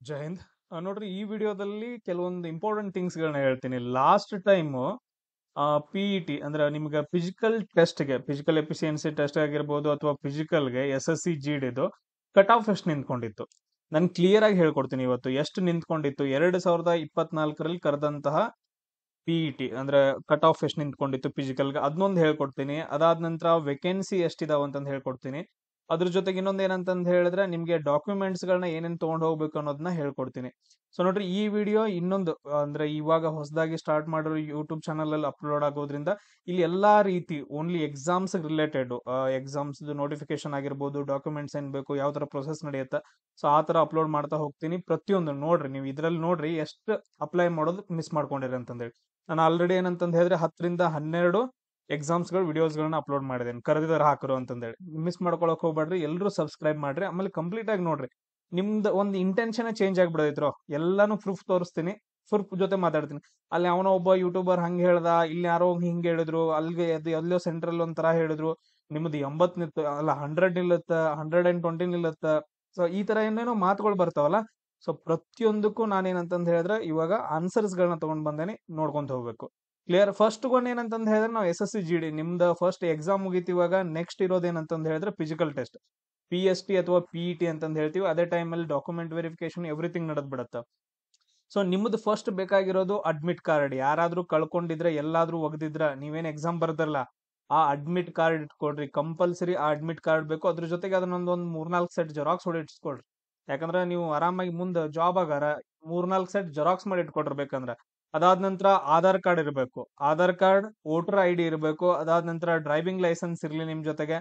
ಜೈ ಹಿಂದ್. ನೋಡ್ರಿ, ಈ ವಿಡಿಯೋದಲ್ಲಿ ಕೆಲವೊಂದು ಇಂಪಾರ್ಟೆಂಟ್ ಥಿಂಗ್ಸ್ಗಳನ್ನ ಹೇಳ್ತೀನಿ. Last time P E T ಅಂದ್ರೆ ನಿಮ್ಗೆ ಫಿಸಿಕಲ್ ಎಫಿಷಿಯನ್ಸಿ ಟೆಸ್ಟ್ ಆಗಿರ್ಬೋದು ಅಥವಾ ಫಿಸಿಕಲ್ಗೆ SSC GDದು ಕಟ್ ಆಫ್ ಎಷ್ಟು ನಿಂತ್ಕೊಂಡಿತ್ತು. ನಾನು ಕ್ಲಿಯರ್ ಆಗಿ ಹೇಳ್ಕೊಡ್ತೀನಿ ಇವತ್ತು ಎಷ್ಟು ನಿಂತ್ಕೊಂಡಿತ್ತು. 2024ರಲ್ಲಿ ಕರೆದಂತಹ PET ಅಂದ್ರೆ ಕಟ್ ಆಫ್ ಎಷ್ಟು ನಿಂತ್ಕೊಂಡಿತ್ತು ಫಿಸಿಕಲ್ಗೆ, ಅದನ್ನೊಂದು ಹೇಳ್ಕೊಡ್ತೀನಿ. ಅದಾದ ನಂತರ ವೇಕೆನ್ಸಿ ಎಷ್ಟಿದಾವ ಅಂತಂದು ಹೇಳ್ಕೊಡ್ತೀನಿ. ಅದ್ರ ಜೊತೆಗೆ ಇನ್ನೊಂದು ಏನಂತಂದು ಹೇಳಿದ್ರೆ ನಿಮ್ಗೆ ಡಾಕ್ಯುಮೆಂಟ್ಸ್ ಗಳನ್ನ ಏನೇನ್ ತಗೊಂಡ್ ಹೋಗ್ಬೇಕು ಅನ್ನೋದನ್ನ ಹೇಳ್ಕೊಡ್ತೀನಿ. ಸೊ ನೋಡ್ರಿ, ಈ ವಿಡಿಯೋ ಇನ್ನೊಂದು ಅಂದ್ರೆ ಇವಾಗ ಹೊಸದಾಗಿ ಸ್ಟಾರ್ಟ್ ಮಾಡಿರೋ ಯೂಟ್ಯೂಬ್ ಚಾನಲ್ ಅಲ್ಲಿ ಅಪ್ಲೋಡ್ ಆಗೋದ್ರಿಂದ ಇಲ್ಲಿ ಎಲ್ಲಾ ರೀತಿ only exams related, exams notification ಆಗಿರ್ಬೋದು, ಡಾಕ್ಯುಮೆಂಟ್ಸ್ ಏನ್ ಬೇಕು, ಯಾವ ತರ ಪ್ರೊಸೆಸ್ ನಡೆಯುತ್ತೆ, ಸೊ ಆ ತರ ಅಪ್ಲೋಡ್ ಮಾಡ್ತಾ ಹೋಗ್ತೀನಿ. ಪ್ರತಿಯೊಂದು ನೋಡ್ರಿ, ನೀವು ಇದ್ರಲ್ಲಿ ನೋಡ್ರಿ ಎಷ್ಟು ಅಪ್ಲೈ ಮಾಡೋದು ಮಿಸ್ ಮಾಡ್ಕೊಂಡಿರಿ ಅಂತಂದೇಳಿ. ನಾನು ಆಲ್ರೆಡಿ ಏನಂತಂದ್ ಹೇಳಿದ್ರೆ 10ರಿಂದ 12 ಎಕ್ಸಾಮ್ಸ್ಗಳು ವಿಡಿಯೋಸ್ಗಳನ್ನ ಅಪ್ಲೋಡ್ ಮಾಡಿದ್ದೇನೆ, ಕರೆದಿದ್ದಾರೆ ಹಾಕರು ಅಂತಂದೇಳಿ. ಮಿಸ್ ಮಾಡ್ಕೊಳಕ್ ಹೋಗ್ಬೇಡ್ರಿ, ಎಲ್ಲರೂ ಸಬ್ಸ್ಕ್ರೈಬ್ ಮಾಡ್ರಿ, ಆಮೇಲೆ ಕಂಪ್ಲೀಟ್ ಆಗಿ ನೋಡ್ರಿ. ನಿಮ್ದು ಒಂದು ಇಂಟೆನ್ಷನ್ ಚೇಂಜ್ ಆಗ್ಬಿಡೈತ್ರೋ. ಎಲ್ಲಾನು ಪ್ರೂಫ್ ತೋರಿಸ್ತೀನಿ, ಪ್ರೂಫ್ ಜೊತೆ ಮಾತಾಡ್ತೀನಿ. ಅಲ್ಲಿ ಅವನ ಒಬ್ಬ ಯೂಟ್ಯೂಬರ್ ಹಂಗ್ ಹೇಳ್ದ, ಇಲ್ಲಿ ಯಾರೋ ಹಿಂಗ್ ಹೇಳಿದ್ರು, ಅಲ್ಲಿಗೆ ಅದು ಎಲ್ಲೋ ಸೆಂಟ್ರಲ್ ಒಂಥರ ಹೇಳಿದ್ರು, ನಿಮ್ದು 80 ನಿಲ್ತ ಅಲ್ಲ 100 ನಿಲ್ಲುತ್ತ, 120 ನಿಲ್ಲುತ್ತ. ಸೊ ಈ ತರ ಏನೇನೋ ಮಾತುಗಳು ಬರ್ತಾವಲ್ಲ. ಸೊ ಪ್ರತಿಯೊಂದಕ್ಕೂ ನಾನೇನಂತಂದ್ ಹೇಳಿದ್ರೆ ಇವಾಗ ಆನ್ಸರ್ಸ್ ಗಳನ್ನ ತಗೊಂಡ್ ಬಂದೇನೆ, ನೋಡ್ಕೊಂತ ಹೋಗ್ಬೇಕು. ಕ್ಲಿಯರ್. ಫಸ್ಟ್ ಒನ್ ಏನಂತಂದ್ ಹೇಳಿದ್ರೆ ನಾವು SSC GD ನಿಮ್ದು ಫಸ್ಟ್ ಎಕ್ಸಾಮ್ ಮುಗೀತಿ. ಇವಾಗ ನೆಕ್ಸ್ಟ್ ಇರೋದೇನಂತಂದ್ ಹೇಳಿದ್ರೆ ಫಿಸಿಕಲ್ ಟೆಸ್ಟ್, PST ಅಥವಾ PET ಅಂತಂದ್ ಹೇಳ್ತೀವಿ. ಅದೇ ಟೈಮಲ್ಲಿ ಡಾಕ್ಯುಮೆಂಟ್ ವೆರಿಫಿಕೇಶನ್ ಎವ್ರಿಥಿಂಗ್ ನಡೆದ್ ಬಿಡತ್ತ. ಸೊ ನಿಮ್ದು ಫಸ್ಟ್ ಬೇಕಾಗಿರೋದು ಅಡ್ಮಿಟ್ ಕಾರ್ಡ್. ಯಾರಾದ್ರೂ ಕಳ್ಕೊಂಡಿದ್ರೆ, ಎಲ್ಲಾದ್ರೂ ಒಗದಿದ್ರ, ನೀವೇನ್ ಎಕ್ಸಾಮ್ ಬರ್ದಲ್ಲ, ಆ ಅಡ್ಮಿಟ್ ಕಾರ್ಡ್ ಇಟ್ಕೊಡ್ರಿ. ಕಂಪಲ್ಸರಿ ಆ ಅಡ್ಮಿಟ್ ಕಾರ್ಡ್ ಬೇಕು. ಅದ್ರ ಜೊತೆಗೆ ಅದನ್ನೊಂದ್ 3-4 ಸೆಟ್ ಜೆರಾಕ್ಸ್ ಹೊಡಿ ಇಟ್ಸ್ಕೊಳ್ರಿ. ಯಾಕಂದ್ರೆ ನೀವು ಆರಾಮಾಗಿ ಮುಂದೆ ಜಾಬ್ ಆಗಾರ 3-4 ಸೆಟ್ ಜೆರಾಕ್ಸ್ ಮಾಡಿ ಇಟ್ಕೊಟ್ಟಿರ್ಬೇಕಂದ್ರ. ಅದಾದ ನಂತರ ಆಧಾರ್ ಕಾರ್ಡ್ ಇರಬೇಕು. ಆಧಾರ್ ಕಾರ್ಡ್, ವೋಟರ್ ID ಇರಬೇಕು. ಅದಾದ ನಂತರ ಡ್ರೈವಿಂಗ್ ಲೈಸೆನ್ಸ್ ಇರ್ಲಿ ನಿಮ್ ಜೊತೆಗೆ,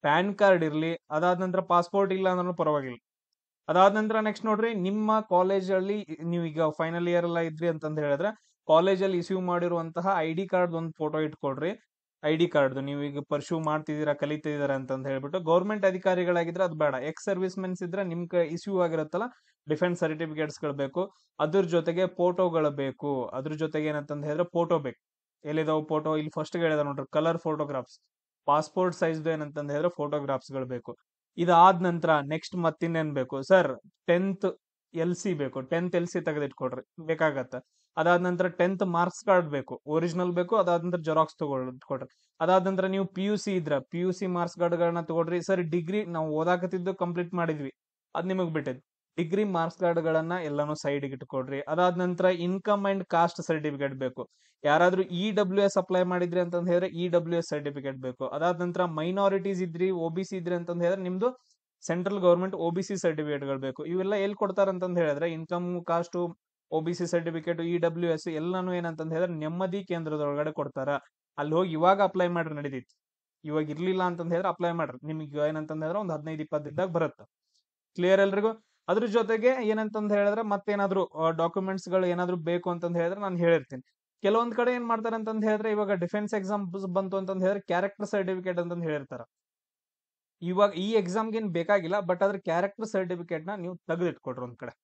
ಪ್ಯಾನ್ ಕಾರ್ಡ್ ಇರ್ಲಿ. ಅದಾದ ನಂತರ ಪಾಸ್ಪೋರ್ಟ್ ಇಲ್ಲ ಅಂದ್ರೂ ಪರವಾಗಿಲ್ಲ. ಅದಾದ ನಂತರ ನೆಕ್ಸ್ಟ್ ನೋಡ್ರಿ, ನಿಮ್ಮ ಕಾಲೇಜಲ್ಲಿ ನೀವು ಈಗ ಫೈನಲ್ ಇಯರ್ ಎಲ್ಲ ಇದ್ರಿ ಅಂತಂದ್ ಹೇಳಿದ್ರೆ ಕಾಲೇಜಲ್ಲಿ ಇಶ್ಯೂ ಮಾಡಿರುವಂತಹ ID ಕಾರ್ಡ್ ಒಂದು ಫೋಟೋ ಇಟ್ಕೊಡ್ರಿ. ID ಕಾರ್ಡ್ ನೀವು ಈಗ ಪರ್ಶ್ಯೂ ಮಾಡ್ತಿದ್ದೀರಾ, ಕಲಿತಿದ್ದೀರಾ ಅಂತಂದ್ ಹೇಳ್ಬಿಟ್ಟು. ಗೌರ್ಮೆಂಟ್ ಅಧಿಕಾರಿಗಳಾಗಿದ್ರೆ ಅದು ಬೇಡ. ಎಕ್ಸ್ ಸರ್ವಿಸ್ ಮೆನ್ಸ್ ಇದ್ರೆ ನಿಮ್ ಇಶ್ಯೂ ಆಗಿರುತ್ತಲ್ಲ ಡಿಫೆನ್ಸ್ ಸರ್ಟಿಫಿಕೇಟ್ಸ್ ಗಳು ಬೇಕು. ಅದ್ರ ಜೊತೆಗೆ ಫೋಟೋಗಳು ಬೇಕು. ಅದ್ರ ಜೊತೆಗೆ ಏನಂತಂದ್ ಹೇಳಿದ್ರೆ ಫೋಟೋ ಬೇಕು. ಎಲ್ಲಿದಾವ್ ಫೋಟೋ? ಇಲ್ಲಿ ಫಸ್ಟ್ ಹೇಳಿದ ನೋಡ್ರಿ, ಕಲರ್ ಫೋಟೋಗ್ರಾಫ್ಸ್. ಪಾಸ್ಪೋರ್ಟ್ ಸೈಜ್ ಏನಂತಂದ್ ಹೇಳಿದ್ರೆ ಫೋಟೋಗ್ರಾಫ್ಸ್ ಗಳು ಬೇಕು. ಇದಾದ ನಂತರ ನೆಕ್ಸ್ಟ್ ಮತ್ತಿನ್ನೇನ್ ಬೇಕು ಸರ್? 10th LC ಬೇಕು. 10th LC ತೆಗೆದಿಟ್ಕೊಡ್ರಿ, ಬೇಕಾಗತ್ತ. ಅದಾದ ನಂತರ 10th ಮಾರ್ಕ್ಸ್ ಕಾರ್ಡ್ ಬೇಕು, ಒರಿಜಿನಲ್ ಬೇಕು. ಅದಾದ ನಂತರ ಜೆರಾಕ್ಸ್ ತಗೊಳ್ರಿ. ಅದಾದ ನಂತರ ನೀವು PUC ಇದ್ರ PUC ಮಾರ್ಕ್ಸ್ ಕಾರ್ಡ್ ಗಳನ್ನ ತಗೊಳ್ರಿ. ಸರ್ ಡಿಗ್ರಿ ನಾವು ಓದಾಕತಿದ್ದು ಕಂಪ್ಲೀಟ್ ಮಾಡಿದ್ವಿ, ಅದ್ ನಿಮಗ್ ಬಿಟ್ಟಿದ್. ಡಿಗ್ರಿ ಮಾರ್ಕ್ಸ್ ಕಾರ್ಡ್ ಗಳನ್ನ ಎಲ್ಲಾನು ಸೈಡ್ ಇಟ್ಕೊಡ್ರಿ. ಅದಾದ ನಂತರ ಇನ್ಕಮ್ ಅಂಡ್ ಕಾಸ್ಟ್ ಸರ್ಟಿಫಿಕೇಟ್ ಬೇಕು. ಯಾರಾದ್ರೂ EWS ಅಪ್ಲೈ ಮಾಡಿದ್ರಿ ಅಂತಂದ್ ಹೇಳಿದ್ರೆ EWS ಸರ್ಟಿಫಿಕೇಟ್ ಬೇಕು. ಅದಾದ ನಂತರ ಮೈನಾರಿಟೀಸ್ ಇದ್ರಿ, OBC ಇದ್ರಿ ಅಂತಂದ್ ಹೇಳಿದ್ರೆ ನಿಮ್ದು ಸೆಂಟ್ರಲ್ ಗವರ್ಮೆಂಟ್ OBC ಸರ್ಟಿಫಿಕೇಟ್ ಗಳು ಬೇಕು. ಇವೆಲ್ಲ ಎಲ್ಲಿ ಕೊಡ್ತಾರ ಅಂತಂದ್ ಹೇಳಿದ್ರೆ income, cost, OBC certificate, EWS ಎಲ್ಲಾನು ಏನಂತಂದ್ ಹೇಳಿದ್ರೆ ನೆಮ್ಮದಿ ಕೇಂದ್ರದೊಳಗಡೆ ಕೊಡ್ತಾರ. ಅಲ್ಲಿ ಹೋಗಿ ಇವಾಗ ಅಪ್ಲೈ ಮಾಡ್ರಿ, ನಡೀತೈತಿ. ಇವಾಗ ಇರ್ಲಿಲ್ಲ ಅಂತಂದ್ ಹೇಳಿದ್ರೆ ಅಪ್ಲೈ ಮಾಡ್ರಿ. ನಿಮ್ಗೆ ಏನಂತಂದ್ ಹೇಳಿದ್ರೆ ಒಂದು 15-20 ದಿನದಾಗ ಬರುತ್ತೆ. ಕ್ಲಿಯರ್ ಎಲ್ರಿಗೂ? ಅದ್ರ ಜೊತೆಗೆ ಏನಂತಂದ್ ಹೇಳಿದ್ರೆ ಮತ್ತೇನಾದ್ರು ಡಾಕ್ಯುಮೆಂಟ್ಸ್ ಗಳು ಏನಾದ್ರು ಬೇಕು ಅಂತಂದ್ ಹೇಳಿದ್ರೆ ನಾನು ಹೇಳಿರ್ತೀನಿ. ಕೆಲವೊಂದ್ ಕಡೆ ಏನ್ ಮಾಡ್ತಾರೆ ಅಂತಂದ್ ಹೇಳಿದ್ರೆ, ಇವಾಗ ಡಿಫೆನ್ಸ್ ಎಕ್ಸಾಮ್ ಬಂತು ಅಂತಂದ್ ಹೇಳಿದ್ರೆ ಕ್ಯಾರೆಕ್ಟರ್ ಸರ್ಟಿಫಿಕೇಟ್ ಅಂತಂದ್ ಹೇಳಿರ್ತಾರ. ಇವಾಗ ಈ ಎಕ್ಸಾಮ್ಗೆ ಏನ್ ಬೇಕಾಗಿಲ್ಲ, ಬಟ್ ಅದ್ರ ಕ್ಯಾರೆಕ್ಟರ್ ಸರ್ಟಿಫಿಕೇಟ್ ನ ನೀವು ತೆಗೆದಿಟ್ಕೊಡ್ರಿ ಒಂದ್ ಕಡೆ.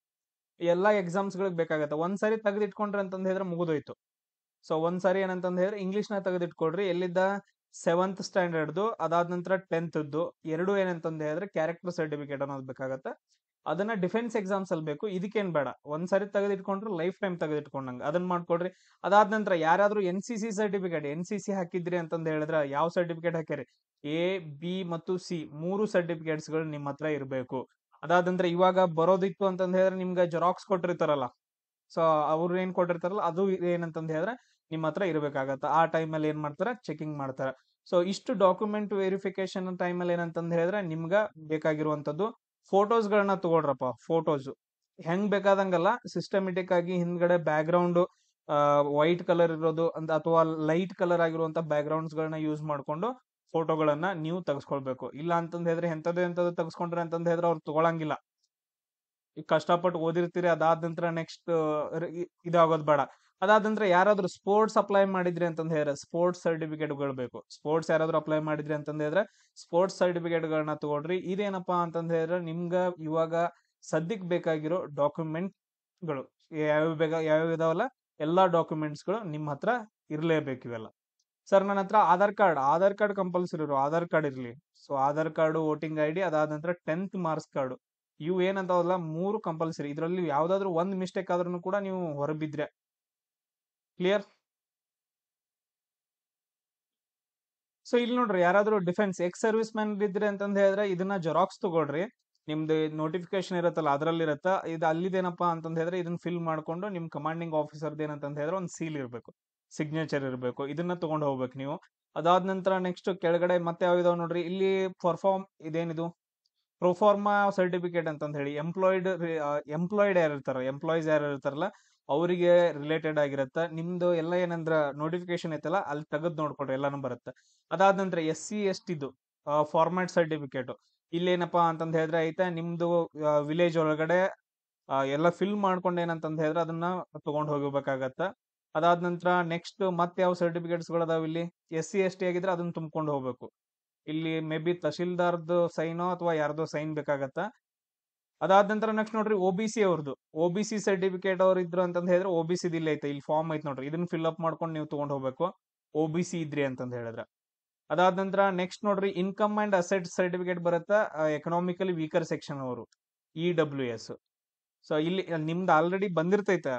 ಎಲ್ಲಾ ಎಕ್ಸಾಮ್ಸ್ ಗಳಿಗೆ ಬೇಕಾಗತ್ತೆ. ಒಂದ್ಸರಿ ತೆಗೆದಿಟ್ಕೊಂಡ್ರಿ ಅಂತಂದ್ ಹೇಳಿದ್ರೆ ಮುಗಿದೋಯ್ತು. ಸೊ ಒಂದ್ಸರಿ ಏನಂತಂದ್ ಹೇಳಿದ್ರೆ ಇಂಗ್ಲಿಷ್ ನ ತೆಗೆದಿಟ್ಕೊಡ್ರಿ. ಎಲ್ಲಿದ್ದ 7th ಸ್ಟ್ಯಾಂಡರ್ಡ್ದು, ಅದಾದ ನಂತರ 10th ಎರಡು ಏನಂತಂದ್ ಹೇಳಿದ್ರೆ ಕ್ಯಾರೆಕ್ಟರ್ ಸರ್ಟಿಫಿಕೇಟ್ ಅನ್ನೋದು ಬೇಕಾಗತ್ತೆ. ಅದನ್ನ ಡಿಫೆನ್ಸ್ ಎಕ್ಸಾಮ್ಸ್ ಅಲ್ಲಿ ಬೇಕು. ಇದಕ್ಕೇನ್ ಬೇಡ, ಒಂದ್ಸರಿ ತೆಗೆದಿಟ್ಕೊಂಡ್ರೆ ಲೈಫ್ ಟೈಮ್ ತೆಗೆದಿಟ್ಕೊಂಡಂಗ ಅದನ್ನ ಮಾಡ್ಕೊಡ್ರಿ. ಅದಾದ ನಂತರ ಯಾರಾದ್ರೂ NCC ಸರ್ಟಿಫಿಕೇಟ್, NCC ಹಾಕಿದ್ರಿ ಅಂತಂದ್ ಹೇಳಿದ್ರೆ ಯಾವ ಸರ್ಟಿಫಿಕೇಟ್ ಹಾಕ್ಯಾರಿ? A, B ಮತ್ತು C 3 ಸರ್ಟಿಫಿಕೇಟ್ಸ್ ಗಳು ನಿಮ್ಮ ಹತ್ರ ಇರಬೇಕು. ಅದಾದ ನಂತರ ಇವಾಗ ಬರೋದಿತ್ತು ಅಂತಂದ್ ಹೇಳಿದ್ರೆ ನಿಮ್ಗೆ ಜೆರಾಕ್ಸ್ ಕೊಟ್ಟಿರ್ತಾರಲ್ಲ, ಸೊ ಅವ್ರು ಏನ್ ಕೊಟ್ಟಿರ್ತಾರಲ್ಲ ಅದು ಏನಂತಂದ್ ಹೇಳಿದ್ರೆ ನಿಮ್ಮ ಹತ್ರ ಇರ್ಬೇಕಾಗತ್ತ. ಆ ಟೈಮಲ್ಲಿ ಏನ್ ಮಾಡ್ತಾರ? ಚೆಕಿಂಗ್ ಮಾಡ್ತಾರ. ಸೊ ಇಷ್ಟು ಡಾಕ್ಯುಮೆಂಟ್ ವೆರಿಫಿಕೇಶನ್ ಟೈಮಲ್ಲಿ ಏನಂತಂದ್ ಹೇಳಿದ್ರೆ ನಿಮ್ಗ ಬೇಕಾಗಿರುವಂತದ್ದು ಫೋಟೋಸ್ ಗಳನ್ನ ತಗೊಳ್ರಪ್ಪ. ಫೋಟೋಸ್ ಹೆಂಗ್ ಬೇಕಾದಂಗಲ್ಲ, ಸಿಸ್ಟಮೆಟಿಕ್ ಆಗಿ ಹಿಂದ್ಗಡೆ ಬ್ಯಾಕ್ ಗ್ರೌಂಡ್ ವೈಟ್ ಕಲರ್ ಇರೋದು ಅಂತ ಅಥವಾ ಲೈಟ್ ಕಲರ್ ಆಗಿರುವಂತ ಬ್ಯಾಕ್ ಗ್ರೌಂಡ್ಸ್ ಗಳನ್ನ ಯೂಸ್ ಮಾಡ್ಕೊಂಡು ಫೋಟೋಗಳನ್ನ ನೀವು ತೆಗೆಸ್ಕೊಳ್ಬೇಕು. ಇಲ್ಲ ಅಂತಂದ್ ಹೇಳಿದ್ರೆ ಎಂತದ್ದು ತೆಗೆಸ್ಕೊಂಡ್ರೆ ಅಂತಂದ್ ಹೇಳಿದ್ರೆ ಅವ್ರು ತಗೊಳಂಗಿಲ್ಲ. ಈಗ ಕಷ್ಟಪಟ್ಟು ಓದಿರ್ತೀರಿ, ಅದಾದ ನಂತರ ನೆಕ್ಸ್ಟ್ ಇದಾಗೋದ್ ಬೇಡ. ಅದಾದ ನಂತರ ಯಾರಾದ್ರೂ ಸ್ಪೋರ್ಟ್ಸ್ ಅಪ್ಲೈ ಮಾಡಿದ್ರಿ ಅಂತಂದ್ ಹೇಳಿದ್ರೆ ಸ್ಪೋರ್ಟ್ಸ್ ಸರ್ಟಿಫಿಕೇಟ್ ಗಳು ಬೇಕು. ಸ್ಪೋರ್ಟ್ಸ್ ಯಾರಾದ್ರೂ ಅಪ್ಲೈ ಮಾಡಿದ್ರಿ ಅಂತಂದ್ ಹೇಳಿದ್ರೆ ಸ್ಪೋರ್ಟ್ಸ್ ಸರ್ಟಿಫಿಕೇಟ್ ಗಳನ್ನ ತಗೊಳ್ರಿ. ಇದೇನಪ್ಪಾ ಅಂತಂದ್ ಹೇಳಿದ್ರೆ ನಿಮ್ಗ ಇವಾಗ ಸದ್ಯಕ್ ಬೇಕಾಗಿರೋ ಡಾಕ್ಯುಮೆಂಟ್ ಗಳು ಯಾವ್ಯಾವ ಇದಾವಲ್ಲ, ಎಲ್ಲಾ ಡಾಕ್ಯುಮೆಂಟ್ಸ್ ಗಳು ನಿಮ್ಮ ಹತ್ರ ಇರ್ಲೇಬೇಕು. ಇವೆಲ್ಲ ಸರ್ ನನ್ನ ಹತ್ರ ಆಧಾರ್ ಕಾರ್ಡ್ ಕಂಪಲ್ಸರಿ ಇರೋ, ಆಧಾರ್ ಕಾರ್ಡ್ ಇರ್ಲಿ. So Aadhaar card, voting ID, ಅದಾದ ನಂತರ 10th ಮಾರ್ಕ್ಸ್ ಕಾರ್ಡ್ ಇವು ಏನಂತಾವಲ್ಲ 3 ಕಂಪಲ್ಸರಿ. ಇದರಲ್ಲಿ ಯಾವ್ದಾದ್ರು ಒಂದ್ ಮಿಸ್ಟೇಕ್ ಆದ್ರೂ ಕೂಡ ನೀವು ಹೊರಬಿದ್ರೆ. ಕ್ಲಿಯರ್? ಸೊ ಇಲ್ಲಿ ನೋಡ್ರಿ, ಯಾರಾದ್ರೂ ಡಿಫೆನ್ಸ್ ಎಕ್ಸ್ ಸರ್ವಿಸ್ ಮ್ಯಾನ್ ಇದ್ರೆ ಅಂತಂದ್ ಹೇಳಿದ್ರೆ ಇದನ್ನ ಜೆರಾಕ್ಸ್ ತಗೊಳ್ರಿ. ನಿಮ್ದು ನೋಟಿಫಿಕೇಶನ್ ಇರತ್ತಲ್ಲ ಅದ್ರಲ್ಲಿ ಇರತ್ತ. ಇದು ಅಲ್ಲಿದೇನಪ್ಪಾ ಅಂತಂದ್ ಹೇಳಿದ್ರೆ ಇದನ್ನ ಫಿಲ್ ಮಾಡ್ಕೊಂಡು ನಿಮ್ ಕಮಾಂಡಿಂಗ್ ಆಫೀಸರ್ ಏನಂತಂದ್ ಹೇಳಿದ್ರೆ ಒಂದು ಸೀಲ್ ಇರ್ಬೇಕು, ಸಿಗ್ನೇಚರ್ ಇರಬೇಕು. ಇದನ್ನ ತಗೊಂಡ್ ಹೋಗ್ಬೇಕು ನೀವು. ಅದಾದ ನಂತರ ನೆಕ್ಸ್ಟ್ ಕೆಳಗಡೆ ಮತ್ತೆ ಯಾವ್ದಾವ್ ನೋಡ್ರಿ, ಇಲ್ಲಿ ಪರ್ಫಾರ್ಮ್ ಇದೇನಿದು ಪ್ರೊಫಾರ್ಮಾ ಸರ್ಟಿಫಿಕೇಟ್ ಅಂತಂದ್ ಹೇಳಿ ಎಂಪ್ಲಾಯ್ಡ್ ಯಾರು ಇರ್ತಾರ, ಎಂಪ್ಲಾಯೀಸ್ ಯಾರು ಇರ್ತಾರಲ್ಲ ಅವರಿಗೆ ರಿಲೇಟೆಡ್ ಆಗಿರತ್ತ. ನಿಮ್ದು ಎಲ್ಲ ಏನಂದ್ರ ನೋಟಿಫಿಕೇಶನ್ ಐತಲ್ಲ ಅಲ್ಲಿ ತೆಗೆದ್ ನೋಡ್ಕೊಡ್ರಿ, ಎಲ್ಲಾನು ಬರುತ್ತೆ. ಅದಾದ ನಂತರ SC/ST ಫಾರ್ಮ್ಯಾಟ್ ಸರ್ಟಿಫಿಕೇಟ್. ಇಲ್ಲೇನಪ್ಪಾ ಅಂತಂದ್ ಹೇಳಿದ್ರೆ ಐತೆ ನಿಮ್ದು ವಿಲೇಜ್ ಒಳಗಡೆ ಎಲ್ಲ ಫಿಲ್ ಮಾಡ್ಕೊಂಡು ಏನಂತಂದ್ ಹೇಳಿದ್ರೆ ಅದನ್ನ ತಗೊಂಡ್ ಹೋಗಬೇಕಾಗತ್ತ. ಅದಾದ ನಂತರ ನೆಕ್ಸ್ಟ್ ಮತ್ತೆ ಯಾವ ಸರ್ಟಿಫಿಕೇಟ್ಸ್ ಗಳದಾವ ಇಲ್ಲಿ, SC/ST ಆಗಿದ್ರೆ ಅದನ್ನ ತುಂಬ್ಕೊಂಡು ಹೋಗ್ಬೇಕು. ಇಲ್ಲಿ ಮೇ ಬಿ ತಹಶೀಲ್ದಾರ್ದು ಸೈನೋ ಅಥವಾ ಯಾರ್ದೋ ಸೈನ್ ಬೇಕಾಗತ್ತ. ಅದಾದ ನಂತರ ನೆಕ್ಸ್ಟ್ ನೋಡ್ರಿ OBC ಅವ್ರದ್ದು, OBC ಸರ್ಟಿಫಿಕೇಟ್ ಅವ್ರು ಇದ್ರು ಅಂತಂದ್ ಹೇಳಿದ್ರೆ OBC ಇಲ್ಲಿ ಐತೆ, ಇಲ್ಲಿ ಫಾರ್ಮ್ ಐತೆ ನೋಡ್ರಿ, ಇದನ್ನ ಫಿಲ್ ಅಪ್ ಮಾಡ್ಕೊಂಡು ನೀವು ತಗೊಂಡ್ ಹೋಗ್ಬೇಕು OBC ಇದ್ರಿ ಅಂತಂದ್ ಹೇಳಿದ್ರೆ. ಅದಾದ ನಂತರ ನೆಕ್ಸ್ಟ್ ನೋಡ್ರಿ ಇನ್ಕಮ್ ಅಂಡ್ ಅಸೆಟ್ ಸರ್ಟಿಫಿಕೇಟ್ ಬರುತ್ತಾ ಎಕನಾಮಿಕಲಿ ವೀಕರ್ ಸೆಕ್ಷನ್ ಅವರು, EWS. ಸೊ ಇಲ್ಲಿ ನಿಮ್ದು ಆಲ್ರೆಡಿ ಬಂದಿರ್ತೈತೆ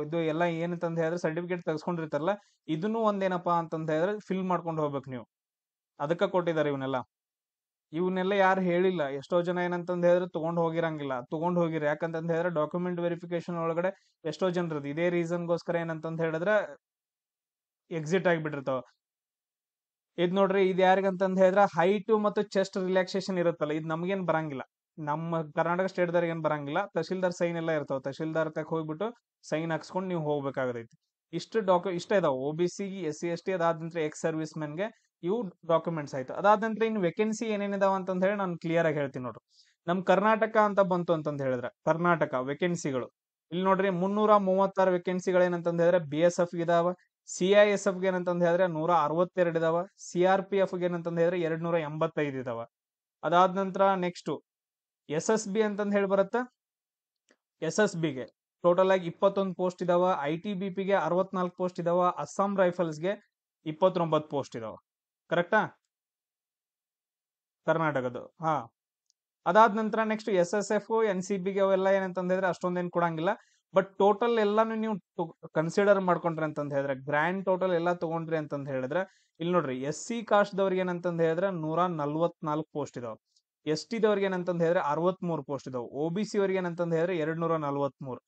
ಇದು ಎಲ್ಲ ಏನಂತಂದ್ ಹೇಳಿದ್ರೆ ಸರ್ಟಿಫಿಕೇಟ್ ತೆಗೆಸ್ಕೊಂಡಿರ್ತಾರಲ್ಲ, ಇದನ್ನು ಒಂದೇನಪ್ಪಾ ಅಂತಂದ್ ಹೇಳಿದ್ರೆ ಫಿಲ್ ಮಾಡ್ಕೊಂಡು ಹೋಗ್ಬೇಕು ನೀವು. ಅದಕ್ಕ ಕೊಟ್ಟಿದ್ದಾರೆ ಇವನ್ನೆಲ್ಲ ಯಾರು ಹೇಳಿಲ್ಲ. ಎಷ್ಟೋ ಜನ ಏನಂತಂದ್ ಹೇಳಿದ್ರೆ ತಗೊಂಡ್ ಹೋಗಿರಂಗಿಲ್ಲ, ತಗೊಂಡ್ ಹೋಗಿರಿ. ಯಾಕಂತಂದ್ ಹೇಳಿದ್ರೆ ಡಾಕ್ಯುಮೆಂಟ್ ವೆರಿಫಿಕೇಶನ್ ಒಳಗಡೆ ಎಷ್ಟೋ ಜನರದ್ದು ಇದೇ ರೀಸನ್ಗೋಸ್ಕರ ಏನಂತಂದ್ ಹೇಳಿದ್ರೆ ಎಕ್ಸಿಟ್ ಆಗಿಬಿಟ್ಟಿರ್ತಾವ. ಇದ್ ನೋಡ್ರಿ, ಇದು ಯಾರಿಗಂತಂದ್ ಹೇಳಿದ್ರೆ ಹೈಟ್ ಮತ್ತು ಚೆಸ್ಟ್ ರಿಲ್ಯಾಕ್ಸೇಷನ್ ಇರುತ್ತಲ್ಲ, ಇದು ನಮ್ಗೇನ್ ಬರಂಗಿಲ್ಲ. ನಮ್ಮ ಕರ್ನಾಟಕ ಸ್ಟೇಟ್ ದಾರಿಗೆ ಏನ್ ಬರಂಗಿಲ್ಲ. ತಹಶೀಲ್ದಾರ್ ಸೈನ್ ಎಲ್ಲ ಇರ್ತಾವ, ತಹಶೀಲ್ದಾರ್ ತಕ್ ಹೋಗ್ಬಿಟ್ಟು ಸೈನ್ ಹಾಕ್ಸ್ಕೊಂಡು ನೀವು ಹೋಗ್ಬೇಕಾಗತೈತಿ. ಇಷ್ಟ ಇದಾವ OBC, SC/ST. ಅದಾದ ನಂತರ ಎಕ್ಸ್ ಸರ್ವಿಸ್ ಗೆ ಇವು ಡಾಕ್ಯುಮೆಂಟ್ಸ್ ಆಯ್ತು. ಅದಾದ ನಂತರ ಇನ್ನು ವೇಕೆನ್ಸಿ ಏನೇನಿದಾವ ಅಂತಂದ್ ಹೇಳಿ ನಾನು ಕ್ಲಿಯರ್ ಆಗಿ ಹೇಳ್ತೀನಿ ನೋಡ್ರಿ. ನಮ್ ಕರ್ನಾಟಕ ಅಂತ ಬಂತು ಅಂತಂದ್ ಹೇಳಿದ್ರೆ ಕರ್ನಾಟಕ ವೇಕೆನ್ಸಿಗಳು ಇಲ್ಲಿ ನೋಡ್ರಿ 336 ವೇಕೆನ್ಸಿಗಳು ಏನಂತಂದ್ ಹೇಳಿದ್ರೆ BSF ಇದಾವ. CISF ಗೆ ಏನಂತಂದ್ ಹೇಳಿದ್ರೆ 162 ಇದಾವ. CRPF ಗೆ ಏನಂತಂದ್ ಹೇಳಿದ್ರೆ 285 ಇದಾವ. ಅದಾದ ನಂತರ ನೆಕ್ಸ್ಟ್ SSB ಅಂತಂದ್ ಹೇಳಿ ಬರುತ್ತೆ. SSB ಗೆ ಟೋಟಲ್ ಆಗಿ 21 ಪೋಸ್ಟ್ ಇದಾವ. ITBP ಗೆ 64 ಪೋಸ್ಟ್ ಇದಾವ. ಅಸ್ಸಾಂ ರೈಫಲ್ಸ್ ಗೆ 29 ಪೋಸ್ಟ್ ಇದಾವ. ಕರೆಕ್ಟಾ? ಕರ್ನಾಟಕದ್ದು. ಅದಾದ ನಂತರ ನೆಕ್ಸ್ಟ್ SSF, NCB ಗೆ ಅವೆಲ್ಲ ಏನಂತಂದ್ ಹೇಳಿದ್ರೆ ಅಷ್ಟೊಂದೇನ್ ಕೊಡಂಗಿಲ್ಲ. ಬಟ್ ಟೋಟಲ್ ಎಲ್ಲಾನು ನೀವು ಕನ್ಸಿಡರ್ ಮಾಡ್ಕೊಂಡ್ರಿ ಅಂತಂದ್ ಹೇಳಿದ್ರೆ, ಗ್ರ್ಯಾಂಡ್ ಟೋಟಲ್ ಎಲ್ಲ ತಗೊಂಡ್ರಿ ಅಂತಂದ್ ಹೇಳಿದ್ರೆ ಇಲ್ಲಿ ನೋಡ್ರಿ, SC ಕಾಸ್ಟ್ ದವ್ರಿಗೆ ಏನಂತಂದ್ ಹೇಳಿದ್ರೆ 144 ಪೋಸ್ಟ್ ಇದಾವ. ST ದವ್ರಿಗೆ ಏನಂತಂದ್ ಹೇಳಿದ್ರೆ 63 ಪೋಸ್ಟ್ ಇದಾವ. OBC ಅವ್ರಿಗೆ ಏನಂತಂದ್ ಹೇಳಿದ್ರೆ 243.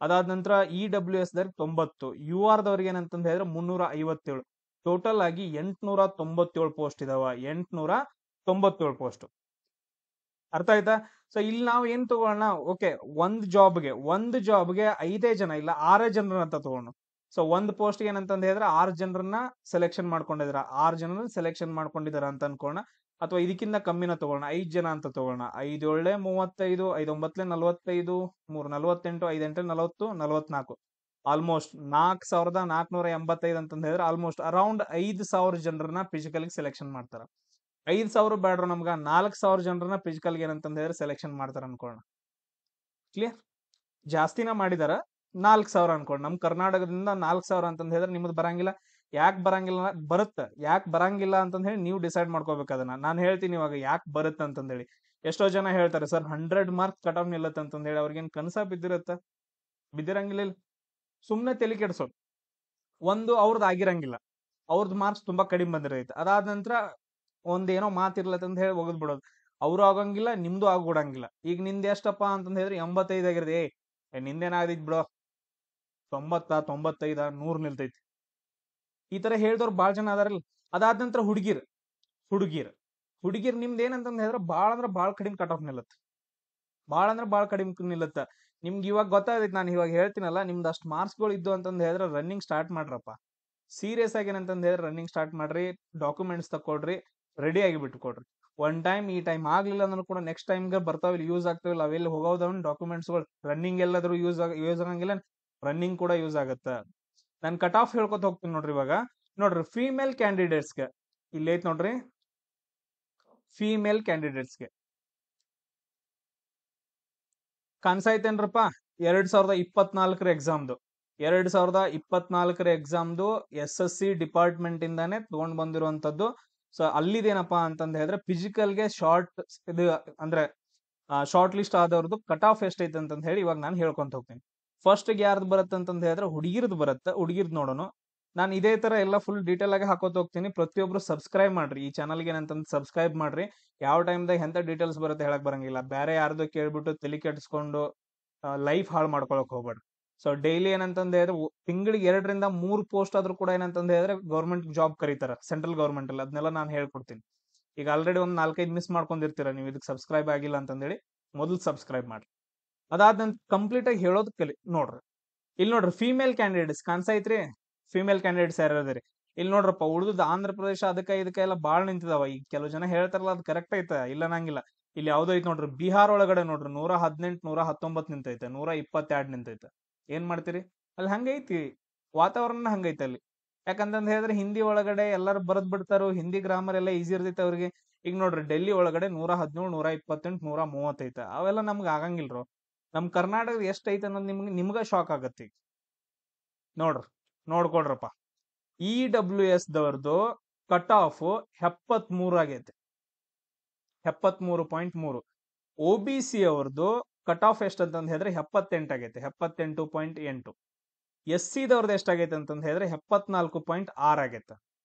ಅದಾದ ನಂತರ EWS ದವ್ರಿಗೆ 90, UR ದವ್ರಿಗೆ ಏನಂತಂದ್ ಹೇಳಿದ್ರೆ 357. ಟೋಟಲ್ ಆಗಿ 897 ಪೋಸ್ಟ್ ಇದಾವ. 897 ಪೋಸ್ಟ್. ಅರ್ಥ ಆಯ್ತಾ? ಸೊ ಇಲ್ಲಿ ನಾವು ಏನ್ ತಗೋಣ, ಓಕೆ, ಒಂದ್ ಜಾಬ್ಗೆ 5 ಜನ ಇಲ್ಲ 6 ಜನರ ಅಂತ ತಗೋಣ. ಸೊ ಒಂದ್ ಪೋಸ್ಟ್ ಏನಂತಂದ್ ಹೇಳಿದ್ರೆ 6 ಜನರನ್ನ ಸೆಲೆಕ್ಷನ್ ಮಾಡ್ಕೊಂಡಿದಾರ, 6 ಜನರನ್ನ ಸೆಲೆಕ್ಷನ್ ಮಾಡ್ಕೊಂಡಿದಾರ ಅಂತ ಅನ್ಕೋಣ. ಅಥವಾ ಇದಕ್ಕಿಂತ ಕಮ್ಮಿನ ತಗೋಣ, 5 ಜನ ಅಂತ ತಗೋಣ. 5 7 35, 5 9 45, 3 48, 5 8 40, 44. ಆಲ್ಮೋಸ್ಟ್ 4485 ಅಂತಂದ್ ಹೇಳಿದ್ರೆ ಆಲ್ಮೋಸ್ಟ್ ಅರೌಂಡ್ 5000 ಜನರನ್ನ ಫಿಸಿಕಲ್ ಸೆಲೆಕ್ಷನ್ ಮಾಡ್ತಾರ. 5000 ಬೇಡ್ರ ನಮ್ಗ 4000 ಜನರನ್ನ ಫಿಸಿಕಲ್ ಏನಂತಂದ್ ಹೇಳಿದ್ರೆ ಸೆಲೆಕ್ಷನ್ ಮಾಡ್ತಾರ ಅನ್ಕೋಣ. ಕ್ಲಿಯರ್? ಜಾಸ್ತಿನ ಮಾಡಿದಾರ, 4000 ಅನ್ಕೋಣ. ನಮ್ ಕರ್ನಾಟಕದಿಂದ 4000 ಅಂತಂದ್ ಹೇಳಿದ್ರೆ ನಿಮ್ದು ಬರಂಗಿಲ್ಲ. ಯಾಕೆ ಬರಂಗಿಲ್ಲ? ಬರುತ್ತೆ. ಯಾಕೆ ಬರಂಗಿಲ್ಲ ಅಂತಂದ್ ಹೇಳಿ ನೀವು ಡಿಸೈಡ್ ಮಾಡ್ಕೋಬೇಕು ಅದನ್ನ. ನಾನು ಹೇಳ್ತೀನಿ ಇವಾಗ ಯಾಕೆ ಬರುತ್ತೆ ಅಂತಂದ್ ಹೇಳಿ. ಎಷ್ಟೋ ಜನ ಹೇಳ್ತಾರೆ ಸರ್ 100 ಮಾರ್ಕ್ಸ್ ಕಟ್ ಆಫ್ ನಿಲ್ಲತ್ತೆ ಅಂತಂದ್ ಹೇಳಿ. ಅವ್ರಿಗೇನ್ ಕನ್ಸ ಬಿದ್ದಿರಂಗಿಲ್ಲ. ಸುಮ್ನೆ ತಲೆ ಕೆಡ್ಸೋದು. ಒಂದು ಅವ್ರದ್ದು ಆಗಿರಂಗಿಲ್ಲ, ಅವ್ರದ್ದು ಮಾರ್ಕ್ಸ್ ತುಂಬಾ ಕಡಿಮೆ ಬಂದಿರೈತೆ. ಅದಾದ ನಂತರ ಒಂದೇನೋ ಮಾತಿರ್ಲತ್ತ ಅಂತ ಹೇಳಿ ಒಗದ್ ಬಿಡೋದು. ಅವ್ರು ಆಗಂಗಿಲ್ಲ, ನಿಮ್ದು ಆಗ್ಬಿಡಂಗಿಲ್ಲ. ಈಗ ನಿಂದ ಎಷ್ಟಪ್ಪ ಅಂತಂದ್ ಹೇಳಿದ್ರೆ 85 ಆಗಿರದೆ, ನಿಂದೇನಾಗೈತ್ ಬಿಡೋ 90, 95, 100 ನಿಲ್ತೈತಿ. ಈ ತರ ಹೇಳಿದವ್ರು ಬಾಳ ಜನ ಅದಾರಲ್ಲ. ಅದಾದ ನಂತರ ಹುಡುಗಿರ್ ನಿಮ್ದು ಏನಂತಂದ್ ಹೇಳಿದ್ರೆ ಬಾಳ ಅಂದ್ರೆ ಬಾಳ ಕಡಿಮೆ ಕಟ್ ಆಫ್ ನಿಲ್ಲತ್ತ. ನಿಮ್ಗೆ ಇವಾಗ ಗೊತ್ತಾಗೈತಿ, ನಾನು ಇವಾಗ ಹೇಳ್ತೀನಲ್ಲ, ನಿಮ್ದು ಅಷ್ಟು ಮಾರ್ಕ್ಸ್ಗಳು ಇದ್ದು ಅಂತಂದ್ ಹೇಳಿದ್ರೆ ರನ್ನಿಂಗ್ ಸ್ಟಾರ್ಟ್ ಮಾಡ್ರಪ್ಪ. ಸೀರಿಯಸ್ ಆಗಿ ಏನಂತಂದ್ ಹೇಳಿದ್ರೆ ರನ್ನಿಂಗ್ ಸ್ಟಾರ್ಟ್ ಮಾಡ್ರಿ. ಡಾಕ್ಯುಮೆಂಟ್ಸ್ ತಕೊಡ್ರಿ, ರೆಡಿ ಆಗಿ ಬಿಟ್ಕೊಡ್ರಿ. ಒನ್ ಟೈಮ್ ಈ ಟೈಮ್ ಆಗ್ಲಿಲ್ಲ ಅಂದ್ರೂ ಕೂಡ ನೆಕ್ಸ್ಟ್ ಟೈಮ್ಗೆ ಬರ್ತಾವಿಲ್ಲ, ಯೂಸ್ ಆಗ್ತಾವಿಲ್ಲ. ಅವೆಲ್ಲ ಹೋಗೋದವನ್ ಡಾಕ್ಯುಮೆಂಟ್ಸ್ಗಳು. ರನ್ನಿಂಗ್ ಎಲ್ಲಾದ್ರೂ ಯೂಸ್ ಆಗಂಗಿಲ್ಲ, ರನ್ನಿಂಗ್ ಕೂಡ ಯೂಸ್ ಆಗತ್ತ. ನಾನು ಕಟ್ ಆಫ್ ಹೇಳ್ಕೊತ ಹೋಗ್ತೀನಿ ನೋಡ್ರಿ. ಇವಾಗ ನೋಡ್ರಿ, ಫೀಮೇಲ್ ಕ್ಯಾಂಡಿಡೇಟ್ಸ್ಗೆ ಇಲ್ಲಿ ಐತ್ ನೋಡ್ರಿ. ಫೀಮೇಲ್ ಕ್ಯಾಂಡಿಡೇಟ್ಸ್ಗೆ ಕಾಣಿಸೈತೇನ್ರಪ್ಪ? 2024 ಎಕ್ಸಾಮ್ದು 2024 ಎಕ್ಸಾಮ್ದು SSC ಡಿಪಾರ್ಟ್ಮೆಂಟ್ ಇಂದಾನೆ ತಗೊಂಡ್ ಬಂದಿರುವಂತದ್ದು. ಸೊ ಅಲ್ಲಿದೇನಪ್ಪಾ ಅಂತಂದ್ ಹೇಳಿದ್ರೆ ಫಿಸಿಕಲ್ಗೆ ಶಾರ್ಟ್ ಇದು ಅಂದ್ರೆ ಶಾರ್ಟ್ ಲಿಸ್ಟ್ ಆದವ್ರದ್ದು ಕಟ್ ಆಫ್ ಎಷ್ಟೈತೆ ಅಂತ ಹೇಳಿ ಇವಾಗ ನಾನು ಹೇಳ್ಕೊಂತ ಹೋಗ್ತೀನಿ. ಫಸ್ಟ್ ಯಾರ್ದು ಬರುತ್ತೆ ಅಂತಂದ ಹೇಳಿದ್ರೆ ಹುಡುಗಿರ್ದು ಬರುತ್ತೆ. ಹುಡುಗಿರ್ದು ನೋಡೋಣ. ನಾನು ಇದೇ ತರ ಎಲ್ಲ ಫುಲ್ ಡೀಟೇಲ್ ಆಗಿ ಹಾಕೋತ ಹೋಗ್ತೀನಿ. ಪ್ರತಿಯೊಬ್ರು ಸಬ್ಸ್ಕ್ರೈಬ್ ಮಾಡ್ರಿ, ಈ ಚಾನಲ್ಗೆ ಏನಂತಂದ್ ಸಬ್ಸ್ಕ್ರೈಬ್ ಮಾಡ್ರಿ. ಯಾವ ಟೈಮ್ದಾಗ ಎಂತ ಡೀಟೇಲ್ಸ್ ಬರುತ್ತೆ ಹೇಳಕ್ ಬರಂಗಿಲ್ಲ. ಬೇರೆ ಯಾರ್ದು ಕೇಳ್ಬಿಟ್ಟು ತಲೆ ಕೆಡಿಸ್ಕೊಂಡು ಲೈಫ್ ಹಾಳು ಮಾಡ್ಕೊಳಕ್ ಹೋಗ್ಬೇಡ್ರಿ. ಸೊ ಡೈಲಿ ಏನಂತಂದ ಹೇಳಿದ್ರೆ ತಿಂಗಳಿಗೆ 2 ರಿಂದ 3 ಪೋಸ್ಟ್ ಆದ್ರೂ ಕೂಡ ಏನಂತಂದ ಹೇಳಿದ್ರೆ ಗೌರ್ಮೆಂಟ್ ಜಾಬ್ ಕರೀತಾರ, ಸೆಂಟ್ರಲ್ ಗೌರ್ಮೆಂಟ್ ಅಲ್ಲಿ. ಅದನ್ನೆಲ್ಲ ನಾನು ಹೇಳ್ಕೊಡ್ತೀನಿ. ಈಗ ಆಲ್ರೆಡಿ ಒಂದ್ 4-5 ಮಿಸ್ ಮಾಡ್ಕೊಂಡಿರ್ತೀರ ನೀವು ಇದಕ್ಕೆ ಸಬ್ಸ್ಕ್ರೈಬ್ ಆಗಿಲ್ಲ ಅಂತಂದೇಳಿ. ಮೊದಲು ಸಬ್ಸ್ಕ್ರೈಬ್ ಮಾಡ್ರಿ. ಅದಾದ ನಂತರ ಕಂಪ್ಲೀಟ್ ಆಗಿ ಹೇಳೋದ್ ಕಲಿ ನೋಡ್ರಿ. ಇಲ್ಲಿ ನೋಡ್ರಿ ಫೀಮೇಲ್ ಕ್ಯಾಂಡಿಡೇಟ್ಸ್ ಕಾಣಿಸೈತ್ರಿ. ಫೀಮೇಲ್ ಕ್ಯಾಂಡಿಡೇಟ್ಸ್ ಯಾರು ಅದಾರಿ ಇಲ್ಲಿ ನೋಡ್ರಪ್ಪ. ಉಳಿದ ಆಂಧ್ರ ಪ್ರದೇಶ ಅದಕ್ಕೆ ಇದಕ್ಕೆ ಎಲ್ಲ ಬಾಳ್ ನಿಂತಿದಾವ. ಈಗ ಕೆಲವು ಜನ ಹೇಳ್ತಾರಲ್ಲ ಅದು ಕರೆಕ್ಟ್ ಐತ, ಇಲ್ಲ ನಂಗಿಲ್ಲ. ಇಲ್ಲಿ ಯಾವ್ದೋ ಐತಿ ನೋಡ್ರಿ, ಬಿಹಾರ್ ಒಳಗಡೆ ನೋಡ್ರಿ 118, 119 ನಿಂತೈತೆ, 122 ನಿಂತೈತೆ. ಏನ್ ಮಾಡ್ತೀರಿ ಅಲ್ಲಿ? ಹಂಗೈತಿ ವಾತಾವರಣ, ಹಂಗೈತೆ ಅಲ್ಲಿ. ಯಾಕಂತಂದ್ ಹೇಳಿದ್ರೆ ಹಿಂದಿ ಒಳಗಡೆ ಎಲ್ಲಾರು ಬರದ್ ಬಿಡ್ತಾರೋ, ಹಿಂದಿ ಗ್ರಾಮರ್ ಎಲ್ಲ ಈಸಿ ಇರ್ತೈತೆ ಅವ್ರಿಗೆ. ಈಗ ನೋಡ್ರಿ ಡೆಲ್ಲಿ ಒಳಗಡೆ 117, 128, 130 ಐತೆ. ಅವೆಲ್ಲ ನಮ್ಗೆ ಆಗಂಗಿಲ್ರು. ನಮ್ ಕರ್ನಾಟಕದ ಎಷ್ಟ್ ಐತೆ ಅನ್ನೋದು ನಿಮ್ಗ ಶಾಕ್ ಆಗತ್ತೆ. ನೋಡ್ರಿ, ನೋಡ್ಕೊಡ್ರಪ್ಪ. EWS ದವ್ರದ್ದು ಕಟ್ ಆಫ್ 73 ಆಗೈತೆ, 73.3. OBC ಅವ್ರದ್ದು ಕಟ್ ಆಫ್ ಎಷ್ಟ್ ಅಂತಂದ್ ಹೇಳಿದ್ರೆ 78 ಆಗೈತೆ, 78.8. SC ದವ್ರದ್ದು ಎಷ್ಟಾಗೈತೆ ಅಂತಂದ್ ಹೇಳಿದ್ರೆ 74.6 ಆಗೈತೆ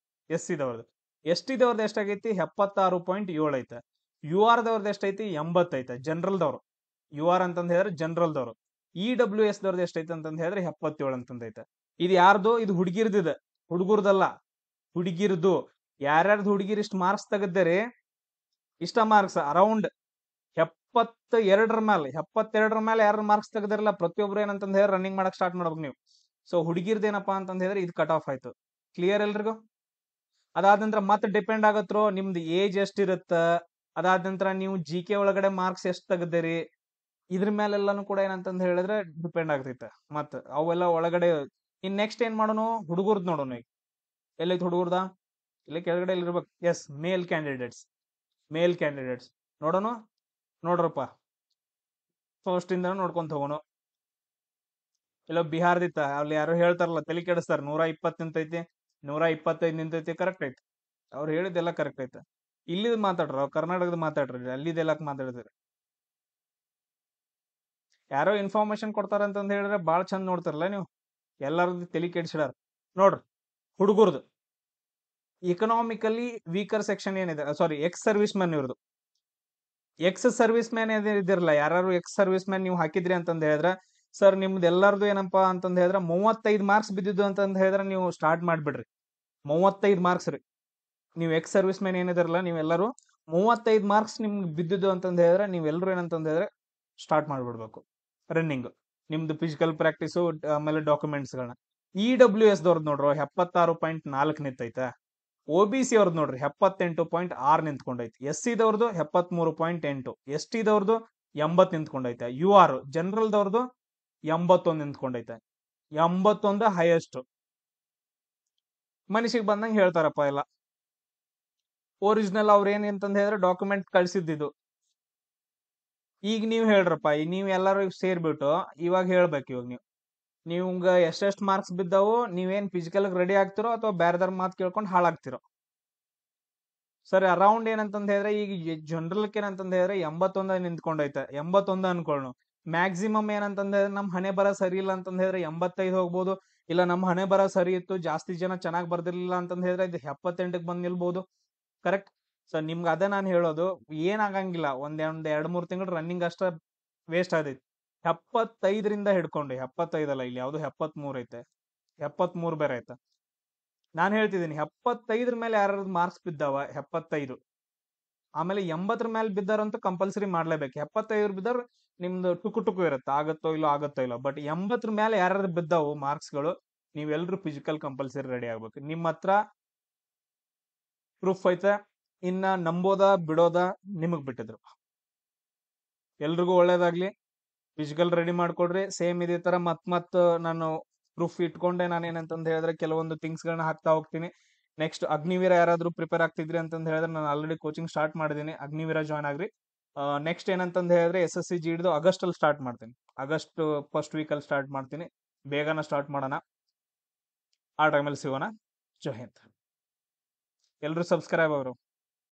SC ದವ್ರದ್ದು. ST ದವ್ರದ್ದು ಎಷ್ಟಾಗೈತಿ? 76.7 ಐತೆ. UR ದವ್ರದ್ದು ಎಷ್ಟೈತಿ? 80 ಐತೆ. ಜನರಲ್ ದವ್ರು, UR ಅಂತಂದ್ ಹೇಳಿದ್ರೆ ಜನರಲ್ ದವ್ರು. EWS ದವ್ರದ್ದು ಎಷ್ಟೈತೆ ಅಂತಂದ್ ಹೇಳಿದ್ರೆ 77 ಅಂತಂದೈತೆ. ಇದು ಯಾರ್ದು? ಇದು ಹುಡುಗಿರ್ದಿದೆ, ಹುಡುಗರ್ದಲ್ಲ, ಹುಡುಗಿರ್ದು. ಯಾರ್ಯಾರ್ದು ಹುಡುಗಿರ್ ಇಷ್ಟ ಮಾರ್ಕ್ಸ್ ತೆಗದ್ರಿ, ಇಷ್ಟ ಮಾರ್ಕ್ಸ್ ಅರೌಂಡ್ 72 ಮೇಲೆ ಯಾರು ಮಾರ್ಕ್ಸ್ ತೆಗದಿರಲ್ಲ, ಪ್ರತಿಯೊಬ್ರು ಏನಂತಂದ್ ಹೇಳಿ ರನ್ನಿಂಗ್ ಮಾಡಕ್ ಸ್ಟಾರ್ಟ್ ಮಾಡ್ಬೇಕು ನೀವು. ಸೊ ಹುಡುಗಿರ್ದೇನಪ್ಪಾ ಅಂತಂದ್ ಹೇಳಿದ್ರೆ ಇದು ಕಟ್ ಆಫ್ ಆಯ್ತು. ಕ್ಲಿಯರ್ ಎಲ್ರಿಗೂ? ಅದಾದ ನಂತರ ಮತ್ತೆ ಡಿಪೆಂಡ್ ಆಗತ್ರೋ ನಿಮ್ದು ಏಜ್ ಎಷ್ಟಿರುತ್ತ. ಅದಾದ ನಂತರ ನೀವು GK ಒಳಗಡೆ ಮಾರ್ಕ್ಸ್ ಎಷ್ಟ್ ತೆಗದಿರಿ, ಇದ್ರ ಮೇಲೆಲ್ಲಾನು ಕೂಡ ಏನಂತಂದ್ ಹೇಳಿದ್ರೆ ಡಿಪೆಂಡ್ ಆಗ್ತೈತೆ. ಮತ್ ಅವೆಲ್ಲ ಒಳಗಡೆ ಇನ್ ನೆಕ್ಸ್ಟ್ ಏನ್ ಮಾಡೋಣ? ಹುಡುಗರ್ದ್ ನೋಡೋಣ. ಈಗ ಎಲ್ಲೈತಿ ಹುಡುಗರ್ದ? ಇಲ್ಲಿ ಕೆಳಗಡೆ ಇರ್ಬೇಕು. Yes, male candidates. Male candidates ನೋಡೋಣ. ನೋಡ್ರಪ್ಪ, ಫಸ್ಟ್ ಇಂದ ನೋಡ್ಕೊಂತ ಹೋಗೋಣ. ಇಲ್ಲ ಬಿಹಾರದಿತ್ತ, ಅಲ್ಲಿ ಯಾರು ಹೇಳ್ತಾರಲ್ಲ ತಲೆ ಕೆಡಿಸ್ತಾರ, 120 ನಿಂತೈತಿ, 125 ನಿಂತೈತಿ. ಕರೆಕ್ಟ್ ಐತಿ, ಅವ್ರು ಹೇಳಿದ್ದೆಲ್ಲ ಕರೆಕ್ಟ್ ಐತೆ. ಇಲ್ಲಿದ್ ಮಾತಾಡ್ರ, ಕರ್ನಾಟಕದ ಮಾತಾಡ್ರಿ, ಅಲ್ಲಿದೆಲ್ಲ ಮಾತಾಡಿದ್ರಿ. ಯಾರೋ ಇನ್ಫಾರ್ಮೇಶನ್ ಕೊಡ್ತಾರ ಅಂತಂದ್ ಹೇಳಿದ್ರೆ ಬಾಳ್ ಚಂದ ನೋಡ್ತಾರಲ್ಲ ನೀವು. ಎಲ್ಲಾರದ್ದು ತಲೆ ಕೆಡಿಸಿಡಾರ. ನೋಡ್ರಿ ಹುಡುಗರ್ದು ಇಕನಾಮಿಕಲಿ ವೀಕರ್ ಸೆಕ್ಷನ್ ಏನಿದೆ, ಸಾರಿ ಎಕ್ಸ್ ಸರ್ವಿಸ್ ಮ್ಯಾನ್ ಇವ್ರದ್ದು. ಎಕ್ಸ್ ಸರ್ವಿಸ್ ಮ್ಯಾನ್ ಇದಿರಲ್ಲ, ಯಾರು ಎಕ್ಸ್ ಸರ್ವಿಸ್ ಮ್ಯಾನ್ ನೀವು ಹಾಕಿದ್ರಿ ಅಂತಂದ್ ಹೇಳಿದ್ರೆ, ಸರ್ ನಿಮ್ದು ಎಲ್ಲಾರ್ದು ಏನಪ್ಪಾ ಅಂತಂದ್ ಹೇಳಿದ್ರೆ 35 ಮಾರ್ಕ್ಸ್ ಬಿದ್ದಿದ್ದು ಅಂತಂದ್ ಹೇಳಿದ್ರೆ ನೀವು ಸ್ಟಾರ್ಟ್ ಮಾಡ್ಬಿಡ್ರಿ. 35 ಮಾರ್ಕ್ಸ್ ರೀ. ನೀವು ಎಕ್ಸ್ ಸರ್ವಿಸ್ ಮ್ಯಾನ್ ಏನಿದಿರಲ್ಲ, ನೀವೆಲ್ಲರೂ 35 ಮಾರ್ಕ್ಸ್ ನಿಮ್ಗೆ ಬಿದ್ದಿದ್ದು ಅಂತಂದ್ ಹೇಳಿದ್ರೆ ನೀವೆಲ್ಲರೂ ಏನಂತಂದ್ ಹೇಳಿದ್ರೆ ಸ್ಟಾರ್ಟ್ ಮಾಡ್ಬಿಡ್ಬೇಕು ರನ್ನಿಂಗ್. ನಿಮ್ದು ಫಿಸಿಕಲ್ ಪ್ರಾಕ್ಟೀಸು, ಆಮೇಲೆ ಡಾಕ್ಯುಮೆಂಟ್ಸ್ ಗಳನ್ನ. EWS ದವ್ರದ್ದು ನೋಡ್ರು 76.4 ನಿಂತೈತೆ. OBC ಅವ್ರದ್ದು ನೋಡ್ರಿ 78.6 ನಿಂತ್ಕೊಂಡೈತಿ. SC ದವ್ರದ್ದು 73.8. ST ದವ್ರದ್ದು 80 ನಿಂತ್ಕೊಂಡೈತೆ. UR ಜನರಲ್ ದವ್ರದ್ದು 81 ನಿಂತ್ಕೊಂಡೈತೆ. 81 ಹೈಯೆಸ್ಟ್. ಮನುಷ್ಯಗ್ ಬಂದಂಗೆ ಹೇಳ್ತಾರಪ್ಪ ಎಲ್ಲ. ಒರಿಜಿನಲ್ ಅವ್ರ ಏನ್ ಅಂತಂದ್ ಹೇಳಿದ್ರೆ ಡಾಕ್ಯುಮೆಂಟ್ ಕಳ್ಸಿದ್ದು. ಈಗ ನೀವ್ ಹೇಳ್ರಪ್ಪ, ನೀವ್ ಎಲ್ಲಾರು ಸೇರ್ಬಿಟ್ಟು ಇವಾಗ ಹೇಳ್ಬೇಕು. ಇವಾಗ ನೀವ್ಗ ಎಷ್ಟೆಷ್ಟು ಮಾರ್ಕ್ಸ್ ಬಿದ್ದಾವು, ನೀವೇನ್ ಫಿಸಿಕಲ್ ರೆಡಿ ಆಗ್ತಿರೋ ಅಥವಾ ಬೇರೆದಾರ ಮಾತು ಕೇಳ್ಕೊಂಡು ಹಾಳಾಗ್ತಿರೋ. ಸರಿ, ಅರೌಂಡ್ ಏನಂತಂದ್ ಹೇಳಿದ್ರೆ ಈಗ ಜನರಲ್ ಏನಂತಂದ್ ಹೇಳಿದ್ರೆ 81 ನಿಂತ್ಕೊಂಡೈತೆ. 81 ಅನ್ಕೊಳ್ಳೋಣ. ಮ್ಯಾಕ್ಸಿಮಮ್ ಏನಂತಂದ್ ಹೇಳಿದ್ರೆ ನಮ್ ಹಣೆ ಬರ ಸರಿ ಇಲ್ಲ ಅಂತಂದ್ ಹೇಳಿದ್ರೆ 85 ಹೋಗ್ಬೋದು. ಇಲ್ಲ ನಮ್ ಹಣೆ ಬರ ಸರಿ ಇತ್ತು, ಜಾಸ್ತಿ ಜನ ಚೆನ್ನಾಗ್ ಬರ್ದಿರ್ಲಿಲ್ಲ ಅಂತಂದ್ ಹೇಳಿದ್ರೆ ಇದು 78ಕ್ಕೆ ಬಂದ್ ನಿಲ್ಬಹುದು. ಕರೆಕ್ಟ್. ಸೊ ನಿಮ್ಗೆ ಅದೇ ನಾನು ಹೇಳೋದು, ಏನಾಗಂಗಿಲ್ಲ. ಒಂದ್ 2-3 ತಿಂಗಳು ರನ್ನಿಂಗ್ ಅಷ್ಟ ವೇಸ್ಟ್ ಆದೈತಿ. 75ರಿಂದ ಹಿಡ್ಕೊಂಡು 75 ಅಲ್ಲ, ಇಲ್ಲಿ ಯಾವ್ದು 73 ಐತೆ, 73 ಬೇರೆ ಐತೆ. ನಾನ್ ಹೇಳ್ತಿದ್ದೀನಿ 75 ಮೇಲೆ ಯಾರು ಮಾರ್ಕ್ಸ್ ಬಿದ್ದಾವ 75, ಆಮೇಲೆ 80 ಮೇಲೆ ಬಿದ್ದಾರಂತೂ ಕಂಪಲ್ಸರಿ ಮಾಡ್ಲೇಬೇಕು. 75 ಬಿದ್ದಾರ ನಿಮ್ದು ಟುಕು ಇರುತ್ತೆ, ಆಗತ್ತೋ ಇಲ್ಲೋ. ಬಟ್ 80 ಮೇಲೆ ಯಾರು ಬಿದ್ದಾವು ಮಾರ್ಕ್ಸ್ ಗಳು, ನೀವೆಲ್ರು ಫಿಸಿಕಲ್ ಕಂಪಲ್ಸರಿ ರೆಡಿ ಆಗ್ಬೇಕು. ನಿಮ್ಮ ಹತ್ರ ಪ್ರೂಫ್ ಐತೆ, ಇನ್ನ ನಂಬೋದ ಬಿಡೋದ ನಿಮಗ್ ಬಿಟ್ಟಿದ್ರು. ಎಲ್ರಿಗೂ ಒಳ್ಳೇದಾಗ್ಲಿ. Physical ready ಮಾಡ್ಕೊಡ್ರಿ. ಸೇಮ್ ಇದೇ ತರ ಮತ್ ನಾನು ಪ್ರೂಫ್ ಇಟ್ಕೊಂಡೆ ನಾನು ಏನಂತಂದ್ ಹೇಳಿದ್ರೆ ಕೆಲವೊಂದು ಥಿಂಗ್ಸ್ ಗಳನ್ನ ಹಾಕ್ತಾ ಹೋಗ್ತೀನಿ. ನೆಕ್ಸ್ಟ್ ಅಗ್ನಿವೀರ ಯಾರಾದ್ರೂ ಪ್ರಿಪೇರ್ ಆಗ್ತಿದ್ರಿ ಅಂತಂದ್ ಹೇಳಿದ್ರೆ ನಾನು ಆಲ್ರೆಡಿ ಕೋಚಿಂಗ್ ಸ್ಟಾರ್ಟ್ ಮಾಡಿದೀನಿ, ಅಗ್ನಿವೀರ ಜಾಯ್ನ್ ಆಗ್ರಿ. ನೆಕ್ಸ್ಟ್ ಏನಂತಂದ್ ಹೇಳಿದ್ರೆ SSC GD ಆಗಸ್ಟ್ ಅಲ್ಲಿ ಸ್ಟಾರ್ಟ್ ಮಾಡ್ತೀನಿ. ಆಗಸ್ಟ್ ಫಸ್ಟ್ ವೀಕ್ ಅಲ್ಲಿ ಸ್ಟಾರ್ಟ್ ಮಾಡ್ತೀನಿ. ಬೇಗನ ಸ್ಟಾರ್ಟ್ ಮಾಡೋಣ, ಆ ಟೈಮಲ್ಲಿ ಸಿಗೋಣ. ಜೈ ಹಿಂದ್. ಎಲ್ರು ಸಬ್ಸ್ಕ್ರೈಬ್ ಅವರು.